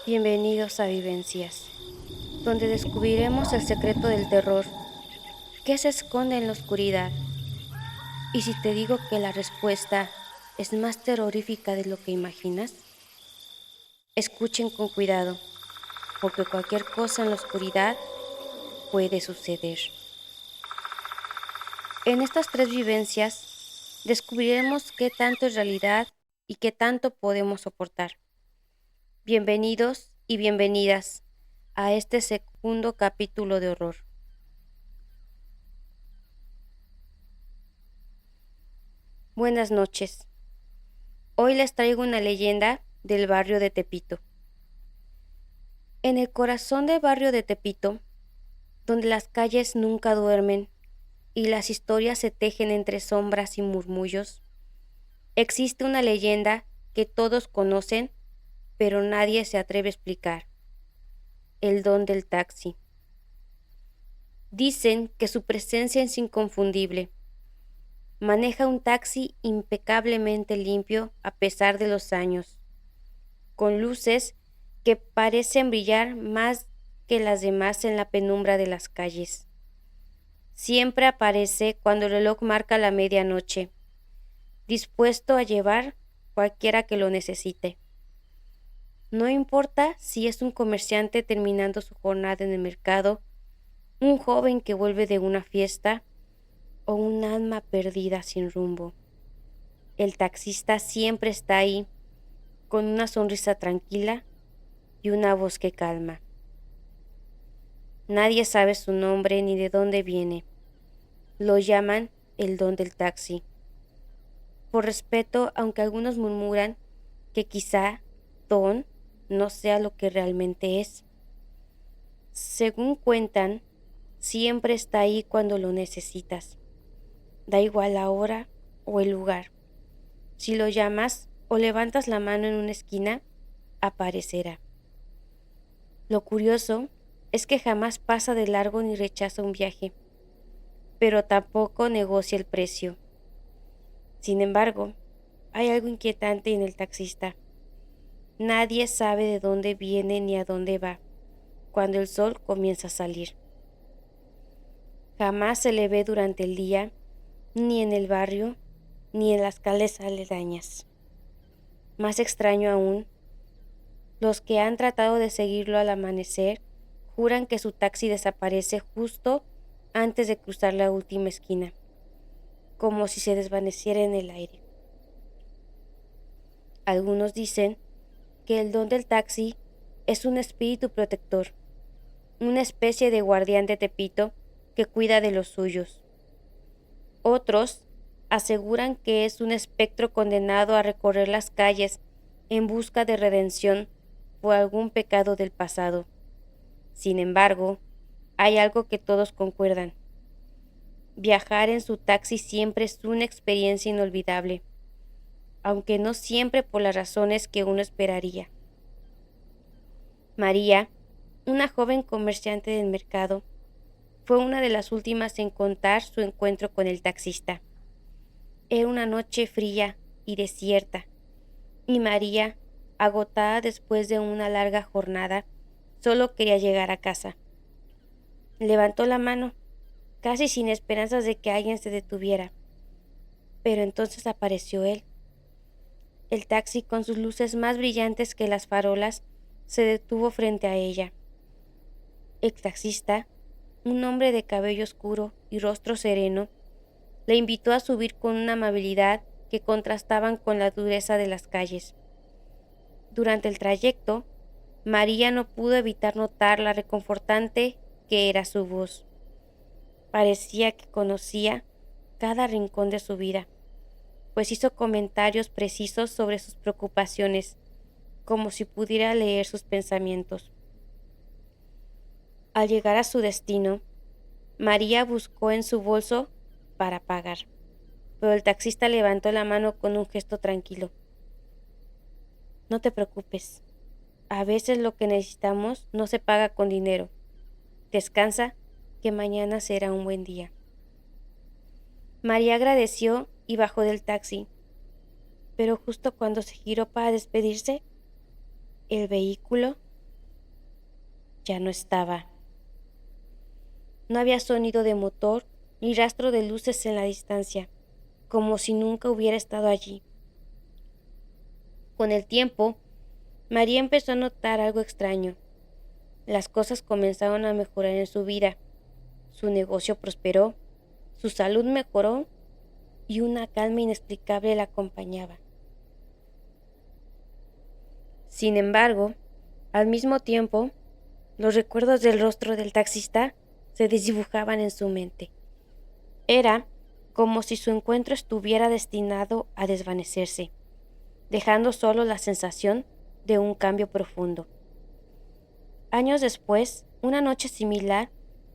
Bienvenidos a Vivencias, donde descubriremos el secreto del terror, qué se esconde en la oscuridad. Y si te digo que la respuesta es más terrorífica de lo que imaginas, escuchen con cuidado, porque cualquier cosa en la oscuridad puede suceder. En estas tres vivencias descubriremos qué tanto es realidad y qué tanto podemos soportar. Bienvenidos y bienvenidas a este segundo capítulo de horror. Buenas noches. Hoy les traigo una leyenda del barrio de Tepito. En el corazón del barrio de Tepito, donde las calles nunca duermen y las historias se tejen entre sombras y murmullos, existe una leyenda que todos conocen, pero nadie se atreve a explicar: el don del taxi. Dicen que su presencia es inconfundible. Maneja un taxi impecablemente limpio a pesar de los años, con luces que parecen brillar más que las demás en la penumbra de las calles. Siempre aparece cuando el reloj marca la medianoche, dispuesto a llevar cualquiera que lo necesite. No importa si es un comerciante terminando su jornada en el mercado, un joven que vuelve de una fiesta o un alma perdida sin rumbo. El taxista siempre está ahí, con una sonrisa tranquila y una voz que calma. Nadie sabe su nombre ni de dónde viene. Lo llaman el don del taxi. Por respeto, aunque algunos murmuran que quizá don no sea lo que realmente es. Según cuentan, siempre está ahí cuando lo necesitas. Da igual la hora o el lugar. Si lo llamas o levantas la mano en una esquina, aparecerá. Lo curioso es que jamás pasa de largo ni rechaza un viaje, pero tampoco negocia el precio. Sin embargo, hay algo inquietante en el taxista. Nadie sabe de dónde viene ni a dónde va cuando el sol comienza a salir. Jamás se le ve durante el día, ni en el barrio, ni en las calles aledañas. Más extraño aún, los que han tratado de seguirlo al amanecer juran que su taxi desaparece justo antes de cruzar la última esquina, como si se desvaneciera en el aire. Algunos dicen que el don del taxi es un espíritu protector, una especie de guardián de Tepito que cuida de los suyos. Otros aseguran que es un espectro condenado a recorrer las calles en busca de redención por algún pecado del pasado. Sin embargo, hay algo que todos concuerdan. Viajar en su taxi siempre es una experiencia inolvidable, aunque no siempre por las razones que uno esperaría. María, una joven comerciante del mercado, fue una de las últimas en contar su encuentro con el taxista. Era una noche fría y desierta, y María, agotada después de una larga jornada, solo quería llegar a casa. Levantó la mano, casi sin esperanzas de que alguien se detuviera. Pero entonces apareció él. El taxi, con sus luces más brillantes que las farolas, se detuvo frente a ella. El taxista, un hombre de cabello oscuro y rostro sereno, le invitó a subir con una amabilidad que contrastaban con la dureza de las calles. Durante el trayecto, María no pudo evitar notar la reconfortante que era su voz. Parecía que conocía cada rincón de su vida, pues hizo comentarios precisos sobre sus preocupaciones, como si pudiera leer sus pensamientos. Al llegar a su destino, María buscó en su bolso para pagar, pero el taxista levantó la mano con un gesto tranquilo. No te preocupes, a veces lo que necesitamos no se paga con dinero. Descansa, que mañana será un buen día. María agradeció y bajó del taxi, pero justo cuando se giró para despedirse, el vehículo ya no estaba. No había sonido de motor ni rastro de luces en la distancia, como si nunca hubiera estado allí. Con el tiempo, María empezó a notar algo extraño. Las cosas comenzaron a mejorar en su vida. Su negocio prosperó, su salud mejoró y una calma inexplicable la acompañaba. Sin embargo, al mismo tiempo, los recuerdos del rostro del taxista se desdibujaban en su mente. Era como si su encuentro estuviera destinado a desvanecerse, dejando solo la sensación de un cambio profundo. Años después, una noche similar,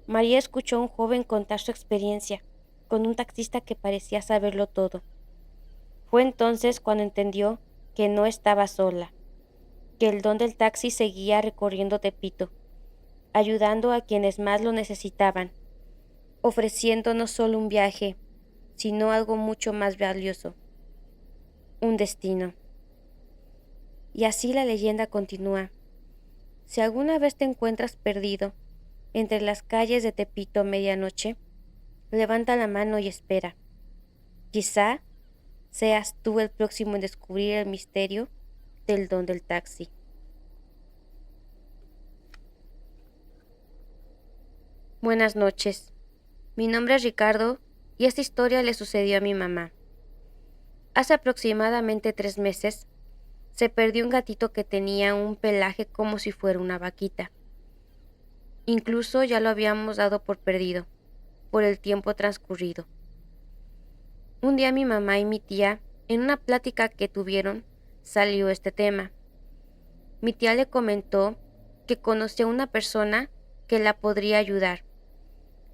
María escuchó a un joven contar su experiencia con un taxista que parecía saberlo todo. Fue entonces cuando entendió que no estaba sola, que el don del taxi seguía recorriendo Tepito, ayudando a quienes más lo necesitaban, ofreciendo no solo un viaje, sino algo mucho más valioso, un destino. Y así la leyenda continúa. Si alguna vez te encuentras perdido entre las calles de Tepito a medianoche, levanta la mano y espera. Quizá seas tú el próximo en descubrir el misterio del don del taxi. Buenas noches. Mi nombre es Ricardo y esta historia le sucedió a mi mamá. Hace aproximadamente 3 meses se perdió un gatito que tenía un pelaje como si fuera una vaquita. Incluso ya lo habíamos dado por perdido, por el tiempo transcurrido. Un día mi mamá y mi tía, en una plática que tuvieron, salió este tema. Mi tía le comentó que conocía a una persona que la podría ayudar.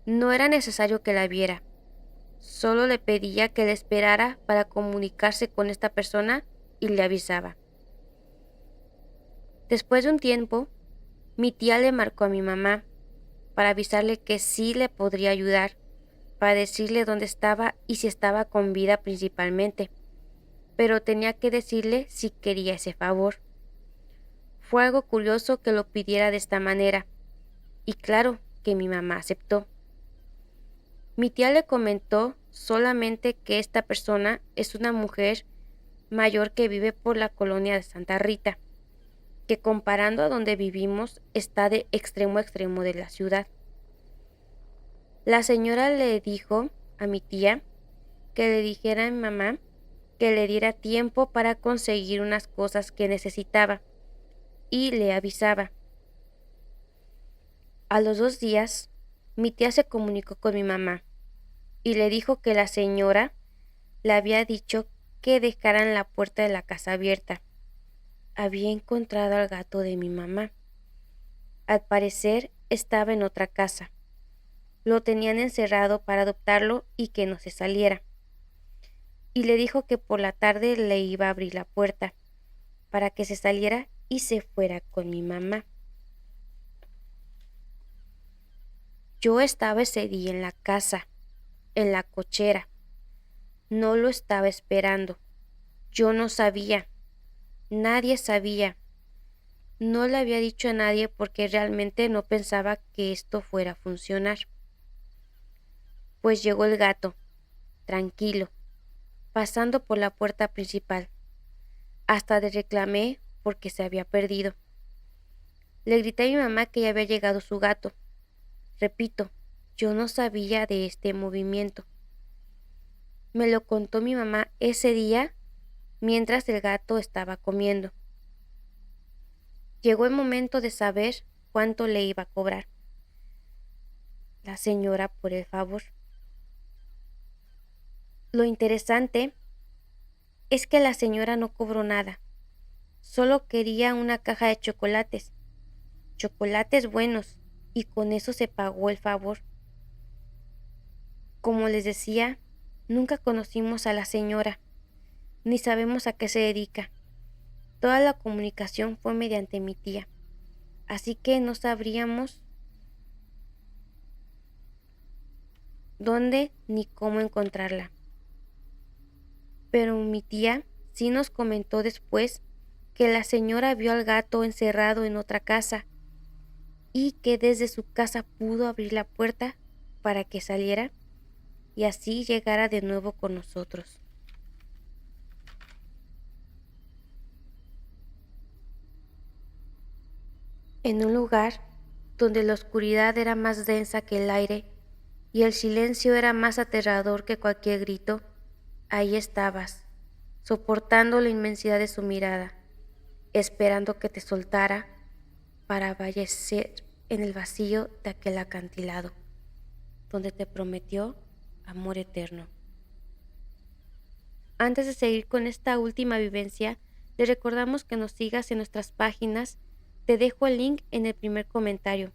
No era necesario que la viera, solo le pedía que le esperara para comunicarse con esta persona y le avisaba. Después de un tiempo, mi tía le marcó a mi mamá para avisarle que sí le podría ayudar, para decirle dónde estaba y si estaba con vida principalmente, pero tenía que decirle si quería ese favor. Fue algo curioso que lo pidiera de esta manera, y claro que mi mamá aceptó. Mi tía le comentó solamente que esta persona es una mujer mayor que vive por la colonia de Santa Rita, que comparando a donde vivimos está de extremo a extremo de la ciudad. La señora le dijo a mi tía que le dijera a mi mamá que le diera tiempo para conseguir unas cosas que necesitaba y le avisaba. A los 2 días, mi tía se comunicó con mi mamá y le dijo que la señora le había dicho que dejaran la puerta de la casa abierta. Había encontrado al gato de mi mamá. Al parecer estaba en otra casa. Lo tenían encerrado para adoptarlo y que no se saliera. Y le dijo que por la tarde le iba a abrir la puerta para que se saliera y se fuera con mi mamá. Yo estaba ese día en la casa, en la cochera. No lo estaba esperando. Yo no sabía. Nadie sabía. No le había dicho a nadie porque realmente no pensaba que esto fuera a funcionar. Pues llegó el gato, tranquilo, pasando por la puerta principal. Hasta le reclamé porque se había perdido. Le grité a mi mamá que ya había llegado su gato. Repito, yo no sabía de este movimiento. Me lo contó mi mamá ese día mientras el gato estaba comiendo. Llegó el momento de saber cuánto le iba a cobrar la señora por el favor. Lo interesante es que la señora no cobró nada, solo quería una caja de chocolates buenos, y con eso se pagó el favor. Como les decía, nunca conocimos a la señora, ni sabemos a qué se dedica. Toda la comunicación fue mediante mi tía, así que no sabríamos dónde ni cómo encontrarla. Pero mi tía sí nos comentó después que la señora vio al gato encerrado en otra casa y que desde su casa pudo abrir la puerta para que saliera y así llegara de nuevo con nosotros. En un lugar donde la oscuridad era más densa que el aire y el silencio era más aterrador que cualquier grito, ahí estabas, soportando la inmensidad de su mirada, esperando que te soltara para fallecer en el vacío de aquel acantilado, donde te prometió amor eterno. Antes de seguir con esta última vivencia, te recordamos que nos sigas en nuestras páginas. Te dejo el link en el primer comentario.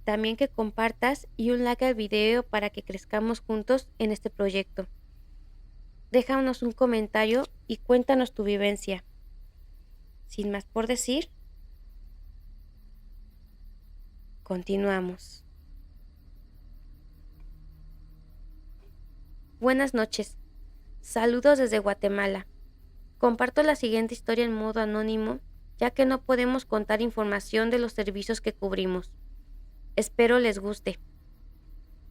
También que compartas y un like al video para que crezcamos juntos en este proyecto. Déjanos un comentario y cuéntanos tu vivencia. Sin más por decir, continuamos. Buenas noches. Saludos desde Guatemala. Comparto la siguiente historia en modo anónimo, ya que no podemos contar información de los servicios que cubrimos. Espero les guste.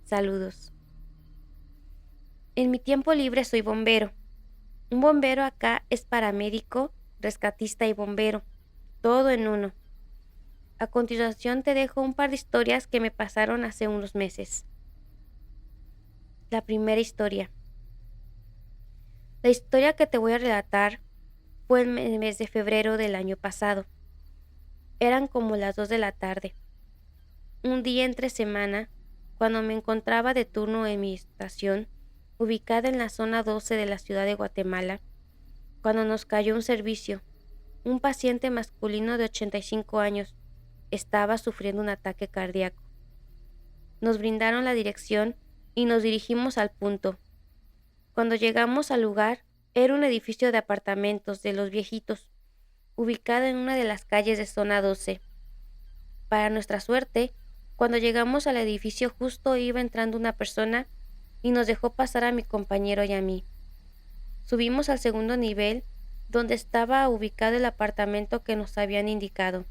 Saludos. En mi tiempo libre soy bombero. Un bombero acá es paramédico, rescatista y bombero, todo en uno. A continuación te dejo un par de historias que me pasaron hace unos meses. La primera historia. La historia que te voy a relatar fue en el mes de febrero del año pasado. Eran como las 2 de la tarde. Un día entre semana, cuando me encontraba de turno en mi estación, ubicada en la zona 12 de la ciudad de Guatemala, cuando nos cayó un servicio. Un paciente masculino de 85 años estaba sufriendo un ataque cardíaco. Nos brindaron la dirección y nos dirigimos al punto. Cuando llegamos al lugar, era un edificio de apartamentos de los viejitos, ubicado en una de las calles de zona 12. Para nuestra suerte, cuando llegamos al edificio justo iba entrando una persona y nos dejó pasar a mi compañero y a mí. Subimos al segundo nivel, donde estaba ubicado el apartamento que nos habían indicado.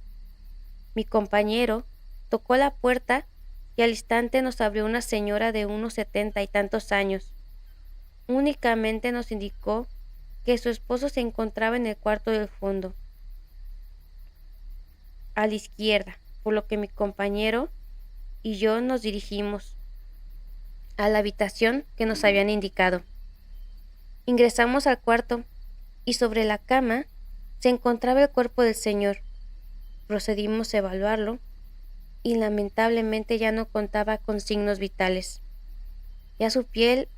Mi compañero tocó la puerta y al instante nos abrió una señora de unos 70 y tantos años. Únicamente nos indicó que su esposo se encontraba en el cuarto del fondo, a la izquierda, por lo que mi compañero y yo nos dirigimos a la habitación que nos habían indicado. Ingresamos al cuarto y sobre la cama se encontraba el cuerpo del señor. Procedimos a evaluarlo y lamentablemente ya no contaba con signos vitales. Ya su piel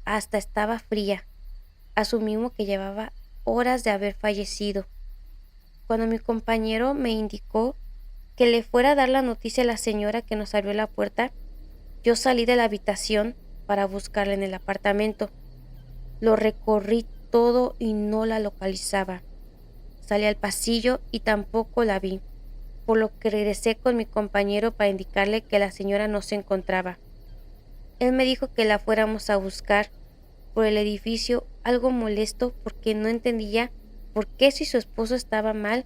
hasta estaba fría. Asumimos que llevaba horas de haber fallecido. Cuando mi compañero me indicó que le fuera a dar la noticia a la señora que nos abrió la puerta, yo salí de la habitación para buscarla en el apartamento. Lo recorrí todo y no la localizaba. Salí al pasillo y tampoco la vi, por lo que regresé con mi compañero para indicarle que la señora no se encontraba. Él me dijo que la fuéramos a buscar por el edificio, algo molesto porque no entendía por qué si su esposo estaba mal,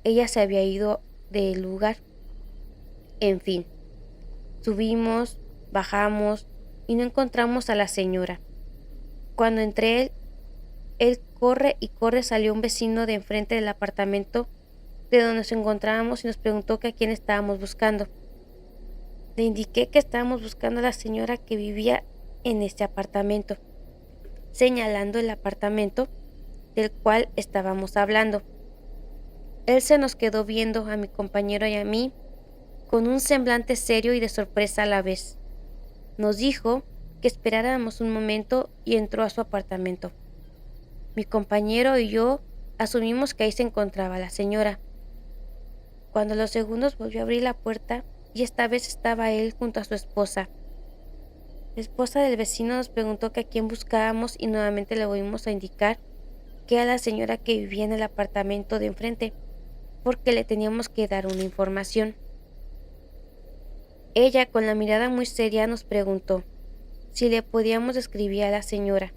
ella se había ido del lugar. En fin, subimos, bajamos y no encontramos a la señora. Cuando entré, él corre y corre, salió un vecino de enfrente del apartamento de donde nos encontrábamos y nos preguntó que a quién estábamos buscando. Le indiqué que estábamos buscando a la señora que vivía en este apartamento, señalando el apartamento del cual estábamos hablando. Él se nos quedó viendo a mi compañero y a mí con un semblante serio y de sorpresa a la vez. Nos dijo que esperáramos un momento y entró a su apartamento. Mi compañero y yo asumimos que ahí se encontraba la señora. Cuando a los segundos volvió a abrir la puerta y esta vez estaba él junto a su esposa. La esposa del vecino nos preguntó que a quién buscábamos y nuevamente le volvimos a indicar que era la señora que vivía en el apartamento de enfrente, porque le teníamos que dar una información. Ella, con la mirada muy seria, nos preguntó si le podíamos describir a la señora,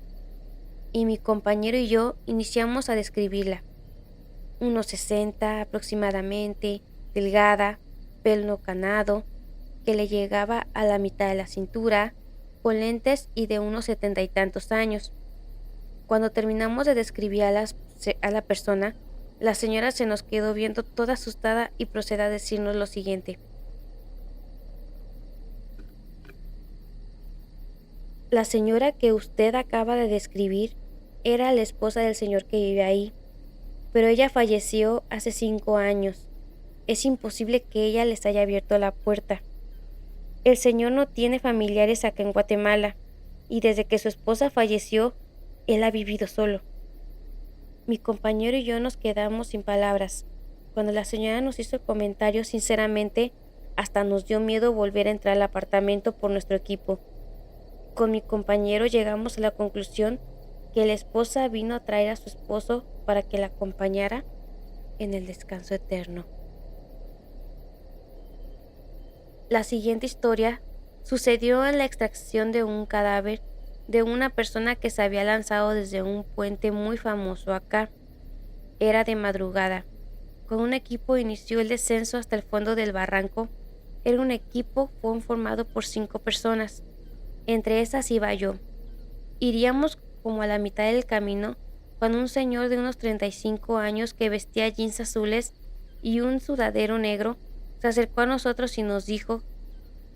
y mi compañero y yo iniciamos a describirla. Unos 60 aproximadamente, delgada, pelo canado, que le llegaba a la mitad de la cintura, con lentes y de unos 70 y tantos años. Cuando terminamos de describir a la persona, la señora se nos quedó viendo toda asustada y procede a decirnos lo siguiente. La señora que usted acaba de describir era la esposa del señor que vive ahí, pero ella falleció hace 5 años. Es imposible que ella les haya abierto la puerta. El señor no tiene familiares acá en Guatemala, y desde que su esposa falleció, él ha vivido solo. Mi compañero y yo nos quedamos sin palabras. Cuando la señora nos hizo el comentario, sinceramente, hasta nos dio miedo volver a entrar al apartamento por nuestro equipo. Con mi compañero llegamos a la conclusión que la esposa vino a traer a su esposo para que la acompañara en el descanso eterno. La siguiente historia sucedió en la extracción de un cadáver de una persona que se había lanzado desde un puente muy famoso acá. Era de madrugada. Con un equipo inició el descenso hasta el fondo del barranco. Era un equipo formado por 5 personas. Entre esas iba yo. Iríamos como a la mitad del camino cuando un señor de unos 35 años que vestía jeans azules y un sudadero negro se acercó a nosotros y nos dijo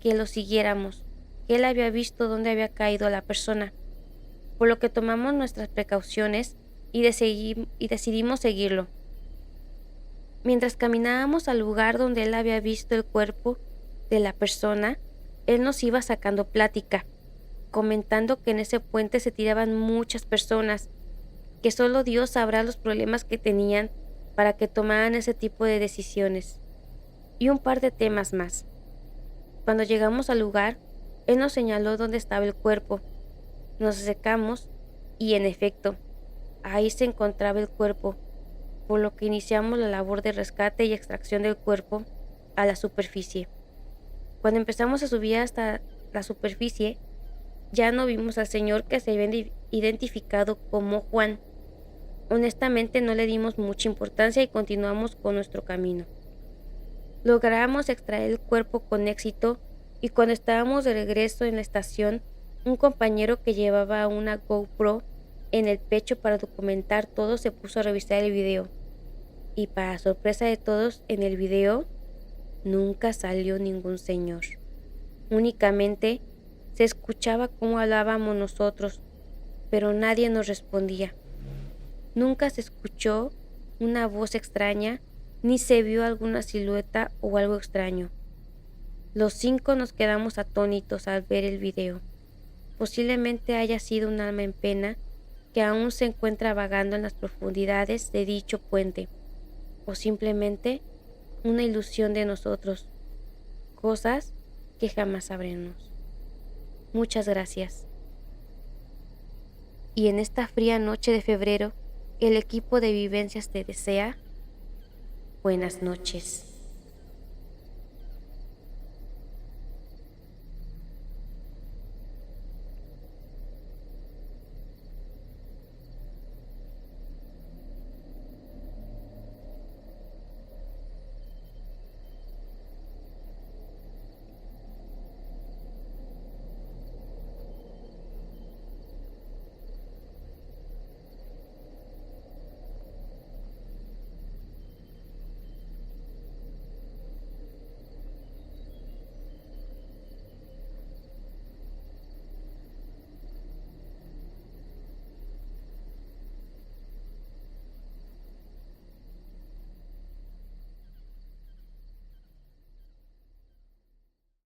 que lo siguiéramos, que él había visto dónde había caído la persona, por lo que tomamos nuestras precauciones y decidimos seguirlo. Mientras caminábamos al lugar donde él había visto el cuerpo de la persona, él nos iba sacando plática, comentando que en ese puente se tiraban muchas personas, que solo Dios sabrá los problemas que tenían para que tomaran ese tipo de decisiones, y un par de temas más. Cuando llegamos al lugar, él nos señaló dónde estaba el cuerpo. Nos acercamos y, en efecto, ahí se encontraba el cuerpo, por lo que iniciamos la labor de rescate y extracción del cuerpo a la superficie. Cuando empezamos a subir hasta la superficie, ya no vimos al señor que se había identificado como Juan. Honestamente no le dimos mucha importancia y continuamos con nuestro camino. Logramos extraer el cuerpo con éxito y cuando estábamos de regreso en la estación, un compañero que llevaba una GoPro en el pecho para documentar todo se puso a revisar el video. Y para sorpresa de todos, en el video nunca salió ningún señor. Únicamente se escuchaba cómo hablábamos nosotros, pero nadie nos respondía. Nunca se escuchó una voz extraña, ni se vio alguna silueta o algo extraño. Los 5 nos quedamos atónitos al ver el video. Posiblemente haya sido un alma en pena que aún se encuentra vagando en las profundidades de dicho puente, o simplemente una ilusión de nosotros, cosas que jamás sabremos. Muchas gracias. Y en esta fría noche de febrero, el equipo de vivencias te desea buenas noches.